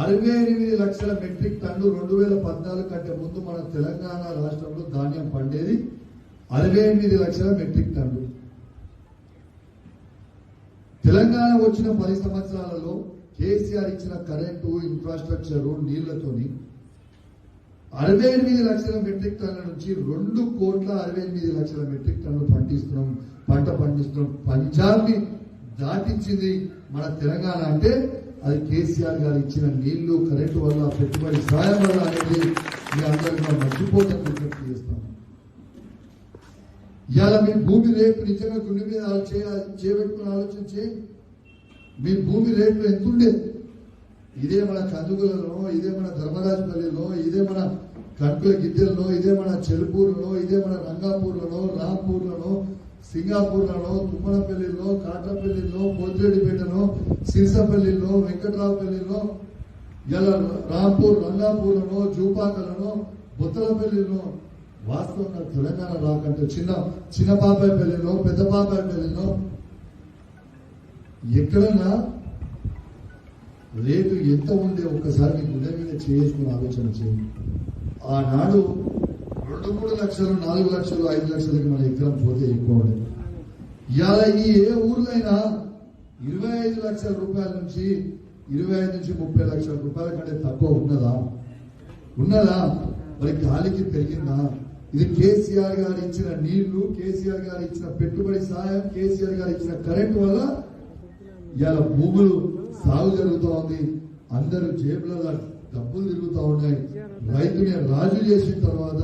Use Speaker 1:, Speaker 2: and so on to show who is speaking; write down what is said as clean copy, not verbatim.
Speaker 1: 68 లక్షల metric ton 2014 కంటే ముందు మన తెలంగాణ రాష్ట్రంలో ధాన్యం పండేది 68 లక్షల మెట్రిక్ టన్ను. తెలంగాణ వచ్చిన 10 సంవత్సరాలలో కేసీఆర్ ఇచ్చిన కరెంటు, ఇన్ఫ్రాస్ట్రక్చరు, నీళ్లతోని 68 లక్షల మెట్రిక్ టన్నుల నుంచి 2,68 లక్షల మెట్రిక్ టన్నులు పంట పండిస్తున్నాం. పంజాబ్ ని దాటించింది మన తెలంగాణ అంటే అది కేసీఆర్ గారు ఇచ్చిన నీళ్లు, కరెంటు వల్ల, పెట్టుబడి సాయం వల్ల అనేది మీ అందరికీ మనం మర్చిపోతాం విజ్ఞప్తి చేస్తాం. ఇవాళ మీ భూమి రేటు నిజంగా గుండె మీద చేయబెట్టుకుని ఆలోచన చేయండి. మీ భూమి రేట్లు ఎంతుండేది? ఇదే మన కందుగులలో, ఇదే మన ధర్మరాజపల్లిలో, ఇదే మన కణుకుల గిద్దెల్లో, ఇదే మన చెలుపూరులో, ఇదే మన రంగాపూర్లలో, రాంపూర్లలో, సింగాపూర్లలో, తుమ్మనపల్లిలో, కాట్రపల్లిలో, పోతిరెడ్డిపేటలో, సిరిసపల్లిలో, వెంకట్రావుపల్లిలో, ఇలా రాంపూర్, రంగాపూర్లలో, జూపాకలలో, బొత్తలపల్లిలో వాస్తవంగా తెలంగాణ రాకంటే చిన్న పాపాయపల్లిలో, పెద్ద పాపాయపల్లిలో ఎక్కడన్నా రేటు ఎంత ఉండే ఒక్కసారి మీ గుండె మీద చేసుకుని ఆలోచన చేయండి. ఆనాడు 2-3 లక్షలు, 4 లక్షలు, 5 లక్షలకి మన ఎకరం పోతే ఎక్కువ ఉండేది. ఇవాళ ఈ ఏ ఊర్లైనా 25 లక్షల రూపాయల నుంచి 25 నుంచి 30 లక్షల రూపాయల కంటే తక్కువ ఉన్నదా? మరి గాలికి పెరిగిందా? ఇది కేసీఆర్ గారు ఇచ్చిన నీళ్లు, కేసీఆర్ గారు ఇచ్చిన పెట్టుబడి సాయం, కేసీఆర్ గారు ఇచ్చిన కరెంటు వల్ల ఇవాళ భూములు సాగు జరుగుతూ ఉంది. అందరూ జేబులలో డబ్బులు తిరుగుతూ ఉన్నాయి. రైతుని రాజు చేసిన తర్వాత